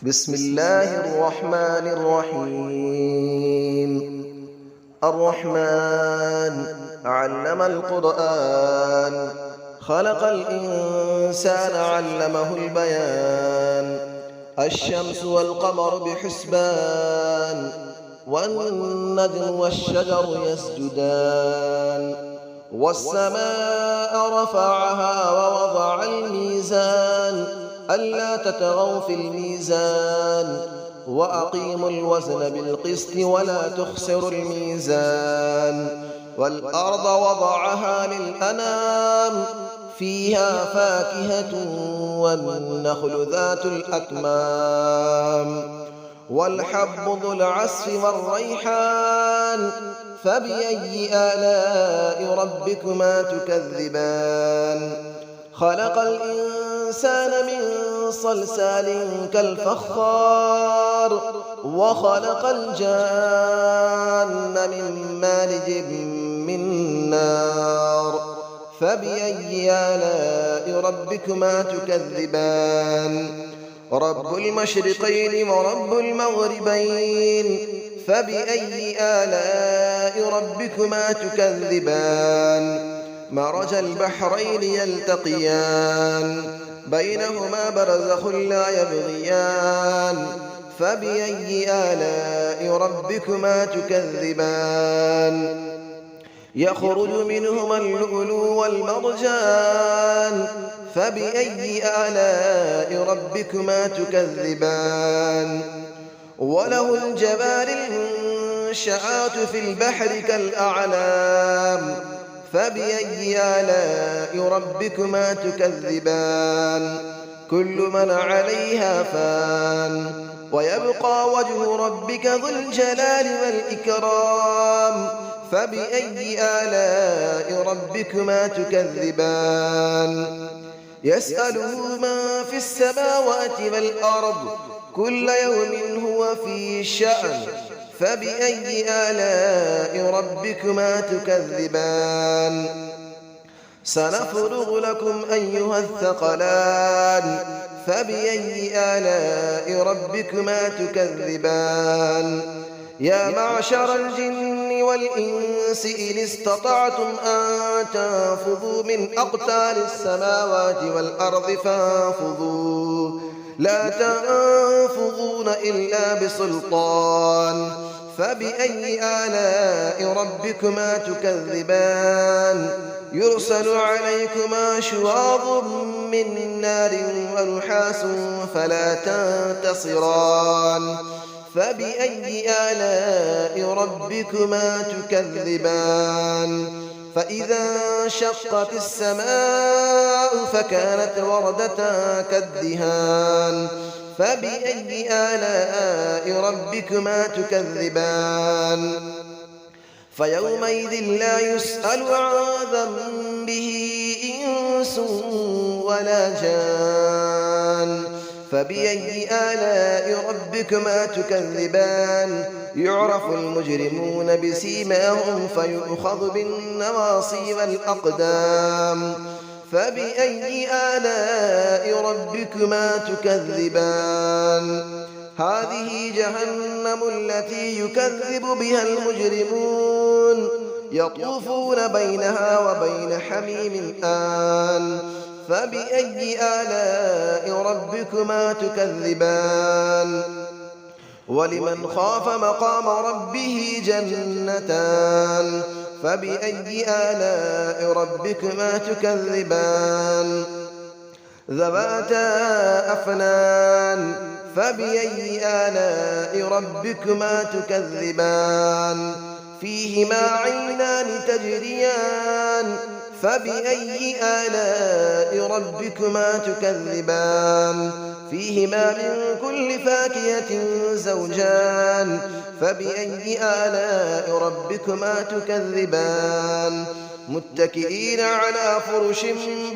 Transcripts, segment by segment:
بسم الله الرحمن الرحيم. الرحمن علم القرآن، خلق الإنسان علمه البيان. الشمس والقمر بحسبان، والنجم والشجر يسجدان. والسماء رفعها ووضع الميزان، ألا تطغوا في الميزان، وأقيموا الوزن بالقسط ولا تخسروا الميزان. والأرض وضعها للأنام، فيها فاكهة والنخل ذات الأكمام، والحب ذو العصف والريحان. فبأي آلاء ربكما تكذبان؟ خلق الإنسان من صلصال كالفخار، وخلق الجان من مارج من نار. فبأي آلاء ربكما تكذبان؟ رب المشرقين ورب المغربين. فبأي آلاء ربكما تكذبان؟ مرج البحرين يلتقيان، بينهما برزخ لا يبغيان. فبأي آلاء ربكما تكذبان؟ يخرج منهما اللؤلؤ والمرجان. فبأي آلاء ربكما تكذبان؟ وله الجوار المنشآت في البحر كالأعلام. فبأي آلاء ربكما تكذبان؟ كل من عليها فان، ويبقى وجه ربك ذو الجلال والإكرام. فبأي آلاء ربكما تكذبان؟ يسأله من في السماوات والأرض، كل يوم هو في شأن. فبأي آلاء ربكما تكذبان؟ سنفرغ لكم أيها الثقلان. فبأي آلاء ربكما تكذبان؟ يا معشر الجن والإنس إن استطعتم أن تنفذوا من أقطار السماوات والأرض فانفذوا، لا تنفذون إلا بسلطان. فبأي آلاء ربكما تكذبان؟ يرسل عليكما شواظ من نار ونحاس فلا تنتصران. فبأي آلاء ربكما تكذبان؟ فإذا انشقت السماء فكانت وردة كالدهان. فبأي آلاء ربكما تكذبان؟ فيومئذ لا يسأل عن ذنبه إنس ولا جان. فبأي آلاء ربكما تكذبان؟ يعرف المجرمون بسيماهم فيؤخذ بالنواصي والأقدام. فبأي آلاء ربكما تكذبان؟ هذه جهنم التي يكذب بها المجرمون، يطوفون بينها وبين حميم آن. فبأي آلاء ربكما تكذبان؟ ولمن خاف مقام ربه جنتان. فبأي آلاء ربكما تكذبان؟ ذواتا أفنان. فبأي آلاء ربكما تكذبان؟ فيهما عينان تجريان. فبأي آلاء ربكما تكذبان؟ فيهما من كل فاكهة زوجان. فبأي آلاء ربكما تكذبان؟ متكئين على فرش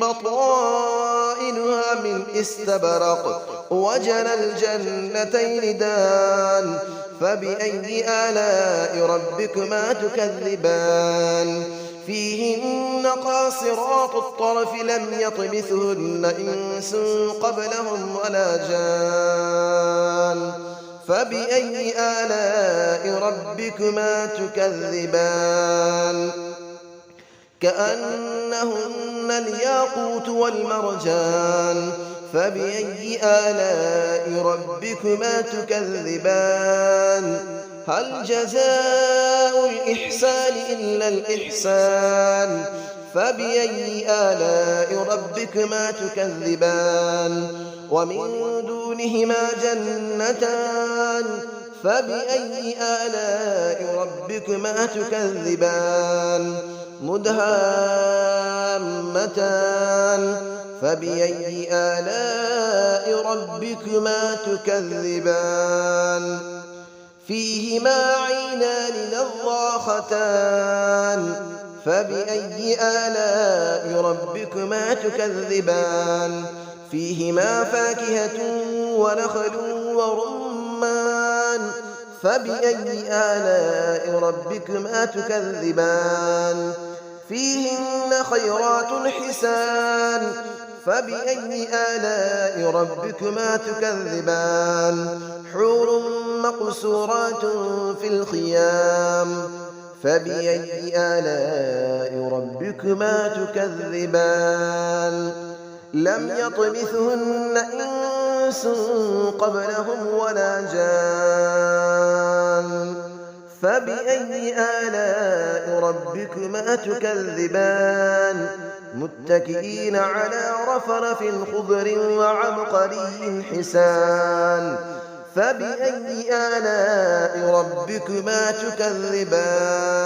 بطائنها من استبرق، وجنى الجنتين دان. فبأي آلاء ربكما تكذبان؟ فيهن قاصرات الطرف لم يطمثهن إنس قبلهم ولا جان. فبأي آلاء ربكما تكذبان كأنهن الياقوت والمرجان فبأي آلاء ربكما تكذبان هل جزاء الإحسان إلا الإحسان فبأي آلاء ربكما تكذبان ومن دونهما جنتان فبأي آلاء ربكما تكذبان مدهامتان فبأي آلاء ربكما تكذبان فيهما عينان نضاختان فبأي آلاء ربكما تكذبان فيهما فاكهة ونخل ورمان فبأي آلاء ربكما تكذبان فيهن خيرات حسان فبأي آلاء ربكما تكذبان حور مقصورات في الخيام فبأي آلاء ربكما تكذبان لم يطمثهن إنس قبلهم ولا جان فبأي آلاء ربكما تكذبان متكئين على رفرف خضر وعبقري حسان فبأي آلاء ربكما تكذبان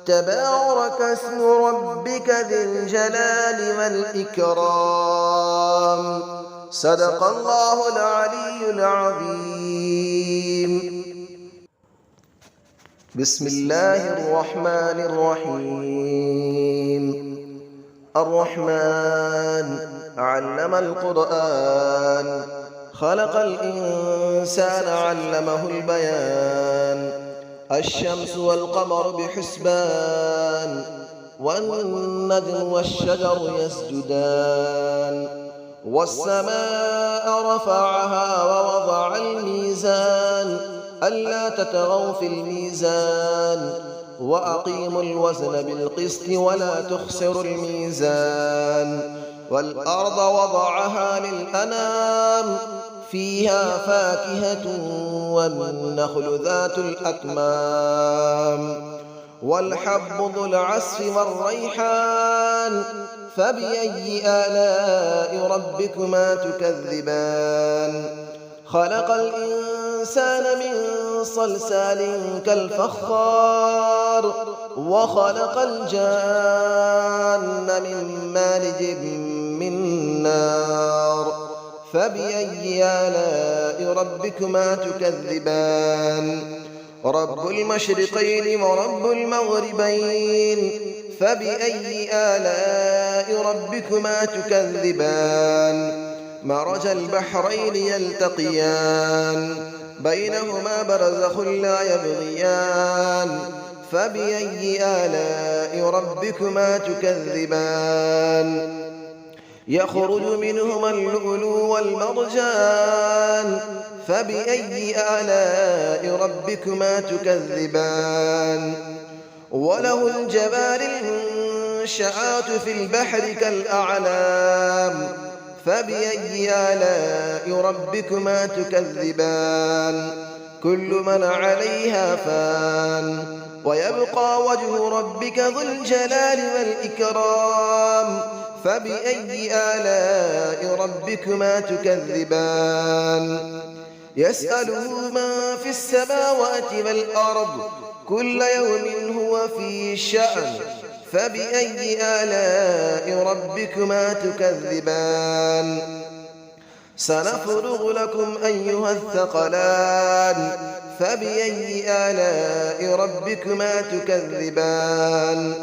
تبارك اسم ربك ذي الجلال والإكرام صدق الله العلي العظيم بسم الله الرحمن الرحيم الرحمن علم القرآن خلق الإنسان علمه البيان الشمس والقمر بحسبان والنجم والشجر يسجدان والسماء رفعها ووضع الميزان ألا تطغوا في الميزان وأقيموا الوزن بالقسط ولا تخسروا الميزان والأرض وضعها للأنام فيها فاكهة والنخل ذات الأكمام والحب ذو العصف والريحان فبأي آلاء ربكما تكذبان خلق الإنسان من صلصال كالفخار وخلق الجان من مارج من نار فبأي آلاء ربكما تكذبان رب المشرقين ورب المغربين فبأي آلاء ربكما تكذبان مرج البحرين يلتقيان بينهما برزخ لا يبغيان فبأي آلاء ربكما تكذبان يخرج منهما اللؤلؤ والمرجان فبأي آلاء ربكما تكذبان وله الجبال المنشآت في البحر كالأعلام فبأي آلاء ربكما تكذبان كل من عليها فان ويبقى وجه ربك ذو الجلال والإكرام فبأي آلاء ربكما تكذبان يسأله من في السماوات والأرض كل يوم هو في شأن فبأي آلاء ربكما تكذبان سنفرغ لكم أيها الثقلان فبأي آلاء ربكما تكذبان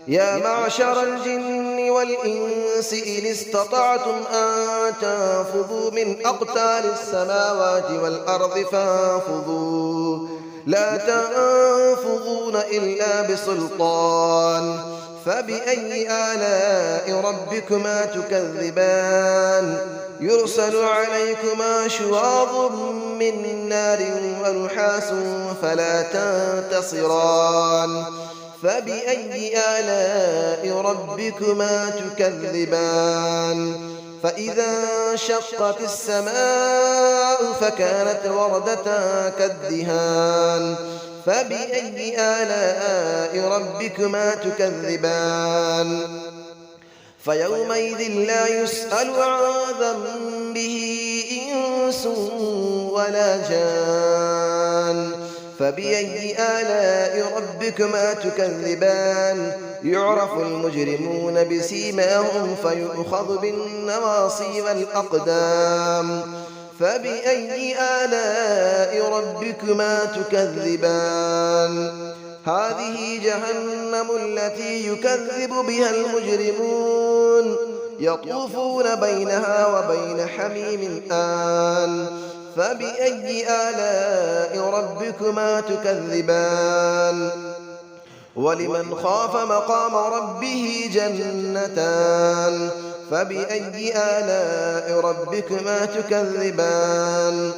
يا معشر الجن والإنس إن استطعتم أن تنفذوا من أقطار السماوات والأرض فانفذوا لا تنفذون إلا بسلطان فبأي آلاء ربكما تكذبان يرسل عليكما شواظ من نار ونحاس فلا تنتصران فبأي آلاء ربكما تكذبان فإذا انشقت السماء فكانت وردة كالدهان فبأي آلاء ربكما تكذبان فيومئذ لا يسأل عن ذنبه إنس ولا جان فبأي آلاء ربكما تكذبان يعرف المجرمون بسيماهم فيؤخذ بالنواصي والأقدام فبأي آلاء ربكما تكذبان هذه جهنم التي يكذب بها المجرمون يطوفون بينها وبين حميم آن فبأي آلاء ربكما تكذبان ولمن خاف مقام ربه جنتان فبأي آلاء ربكما تكذبان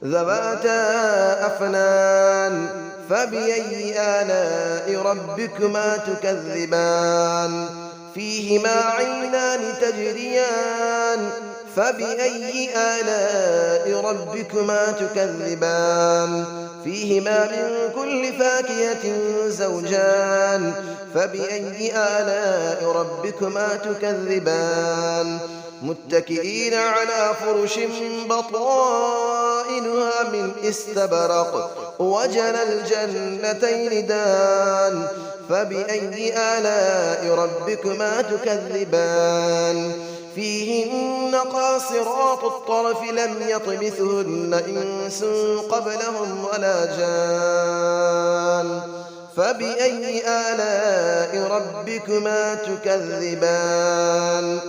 ذواتا أفنان فبأي آلاء ربكما تكذبان فيهما عينان تجريان فبأي آلاء ربكما تكذبان فيهما من كل فاكهة زوجان فبأي آلاء ربكما تكذبان متكئين على فرش بطائنها من استبرق وجنى الجنتين دان فبأي آلاء ربكما تكذبان فيهن قاصرات الطرف لم يطمثهن إنس قبلهم ولا جان فبأي آلاء ربكما تكذبان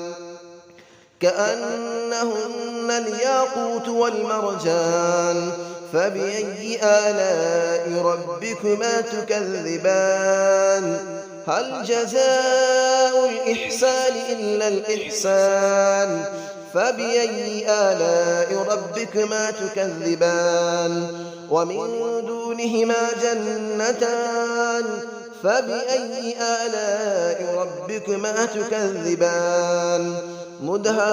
كأنهن الياقوت والمرجان فبأي آلاء ربكما تكذبان هل جزاء الإحسان إلا الإحسان فبأي آلاء ربكما تكذبان ومن دونهما جنتان فبأي آلاء ربكما تكذبان مدهامتان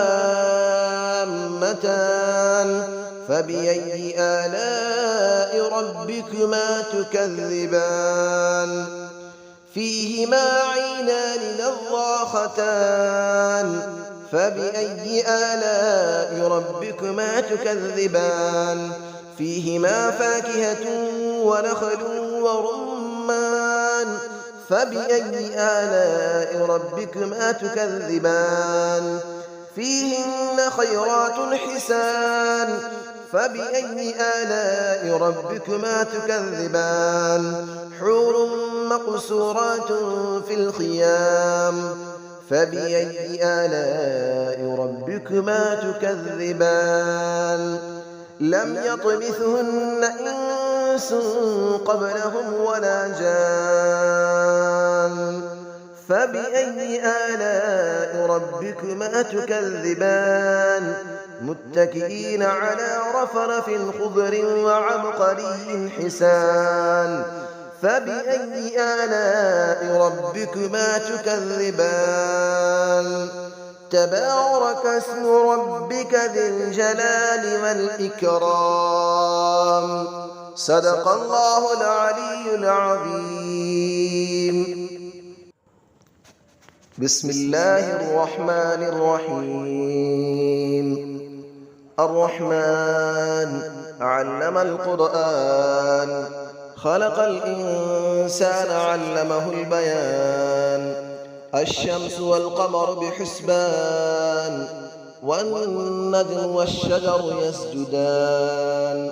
فبأي آلاء ربكما تكذبان فيهما عينان نضاختان فبأي آلاء ربكما تكذبان فيهما فاكهة ونخل ورمان فبأي آلاء ربكما تكذبان فيهن خيرات حسان فبأي آلاء ربكما تكذبان حور مقصورات في الخيام فبأي آلاء ربكما تكذبان لم يطمثهن إنس قبلهم ولا جان فبأي آلاء ربكما تكذبان متكئين على رفرف خضر وعبقري حسان فبأي آلاء ربكما تكذبان تبارك اسم ربك ذي الجلال والإكرام صدق الله العلي العظيم بسم الله الرحمن الرحيم الرحمن علم القرآن خلق الإنسان علمه البيان الشمس والقمر بحسبان والنجم والشجر يسجدان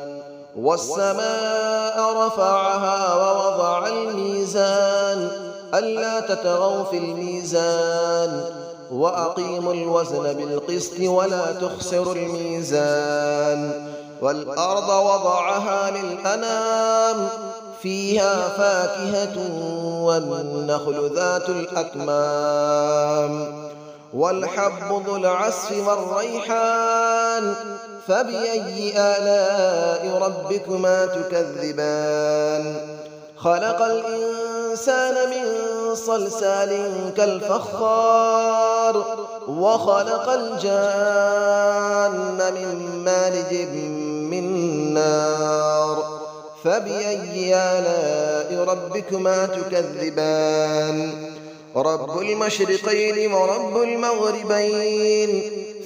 والسماء رفعها ووضع الميزان ألا تطغوا في الميزان وأقيموا الوزن بالقسط ولا تخسروا الميزان والأرض وضعها للأنام فيها فاكهة والنخل ذات الأكمام والحب ذو العصف والريحان فبأي آلاء ربكما تكذبان خلق الإنسان من صلصال كالفخار وخلق الجان من مارج من نار فبأي آلاء ربكما تكذبان رب المشرقين ورب المغربين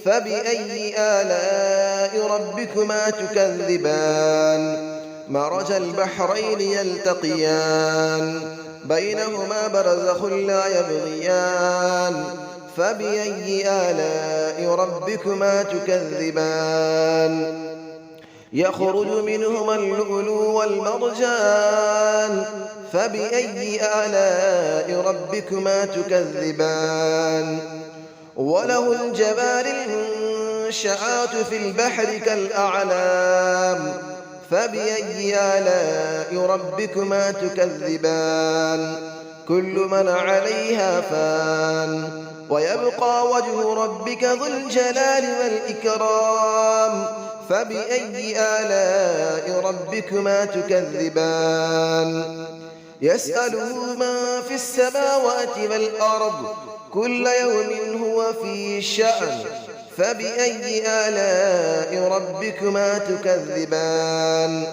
فبأي آلاء ربكما تكذبان مرج البحرين يلتقيان بينهما برزخ لا يبغيان فبأي آلاء ربكما تكذبان يخرج منهما اللؤلؤ والمرجان فبأي آلاء ربكما تكذبان وله الجوار المنشآت في البحر كالأعلام فبأي آلاء ربكما تكذبان كل من عليها فان ويبقى وجه ربك ذو الجلال والإكرام فبأي آلاء ربكما تكذبان يسأله من في السماوات والأرض كل يوم هو في شأن فبأي آلاء ربكما تكذبان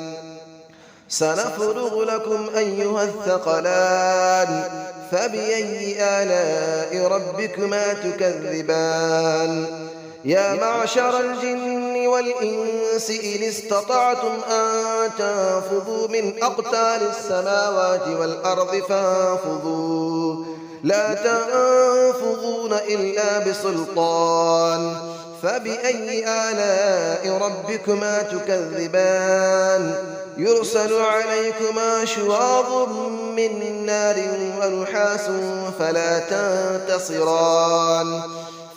سنفرغ لكم أيها الثقلان فبأي آلاء ربكما تكذبان يا معشر الجن والإنس إن استطعتم أن تنفذوا من أقطار السماوات والأرض فانفذوا لا تنفذون إلا بسلطان فبأي آلاء ربكما تكذبان يرسل عليكما شواظ من نار ونحاس فلا تنتصران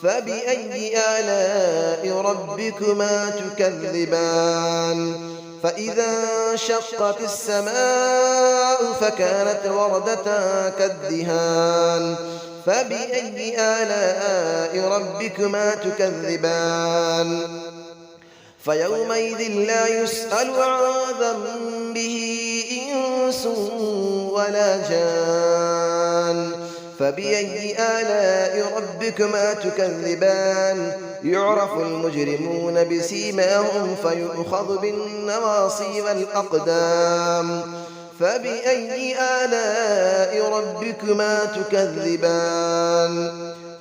فبأي آلاء ربكما تكذبان فإذا انشقت السماء فكانت وردة كالدهان فبأي آلاء ربكما تكذبان فيومئذ لا يسأل عن ذنبه إنس ولا جان فبأي آلاء ربكما تكذبان يعرف المجرمون بسيماهم فيؤخذ بالنواصي والأقدام فبأي آلاء ربكما تكذبان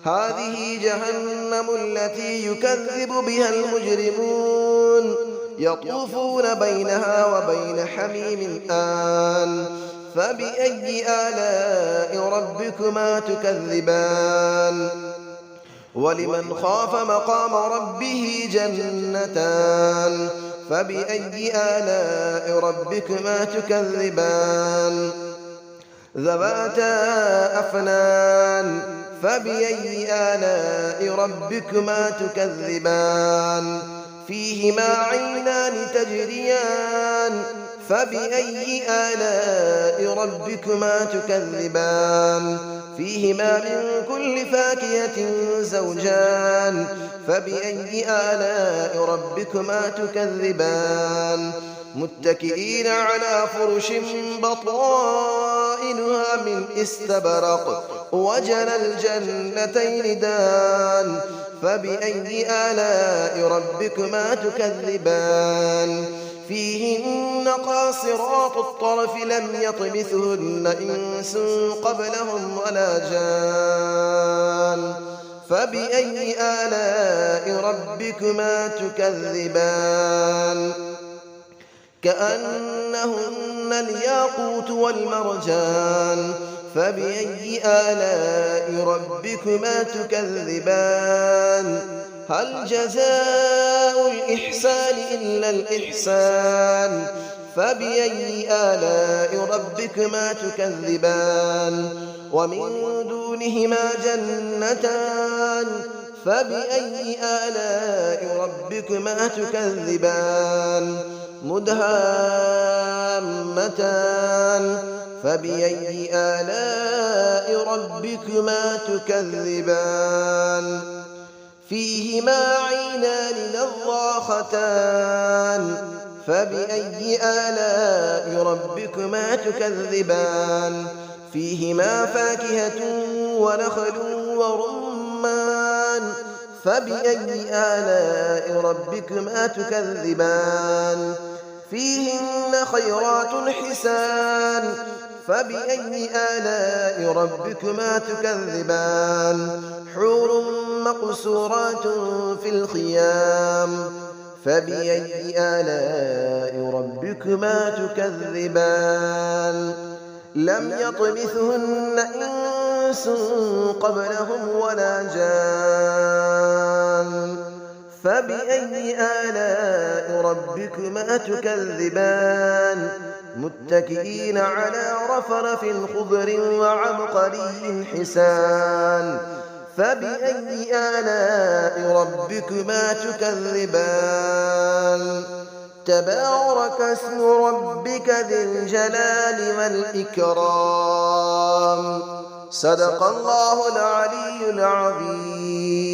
هذه جهنم التي يكذب بها المجرمون يطوفون بينها وبين حميم آن فبأي آلاء ربكما تكذبان ولمن خاف مقام ربه جنتان فبأي آلاء ربكما تكذبان ذواتا أفنان فبأي آلاء ربكما تكذبان فيهما عينان تجريان فبأي آلاء ربكما تكذبان فيهما من كل فاكهة زوجان فبأي آلاء ربكما تكذبان متكئين على فرش بطائنها من استبرق وجنى الجنتين دان فبأي آلاء ربكما تكذبان فيهن قاصرات الطرف لم يطمثهن إنس قبلهم ولا جان فبأي آلاء ربكما تكذبان كأنهن الياقوت والمرجان فبأي آلاء ربكما تكذبان هل جزاء الإحسان إلا الإحسان فبأي آلاء ربكما تكذبان ومن دونهما جنتان فبأي آلاء ربكما تكذبان مدهامتان فبأي آلاء ربكما تكذبان فيهما عينان نضاختان فبأي آلاء ربكما تكذبان فيهما فاكهة ونخل ورمان فبأي آلاء ربكما تكذبان فيهن خيرات حسان فبأي آلاء ربكما تكذبان حور مقصورات في الخيام فبأي آلاء ربكما تكذبان لم يطمثهن إنس قبلهم ولا جان فبأي آلاء ربكما تكذبان متكئين على رفرف خضر وعبقري حسان فبأي آلاء ربكما تكذبان تبارك اسم ربك ذي الجلال والإكرام صدق الله العلي العظيم.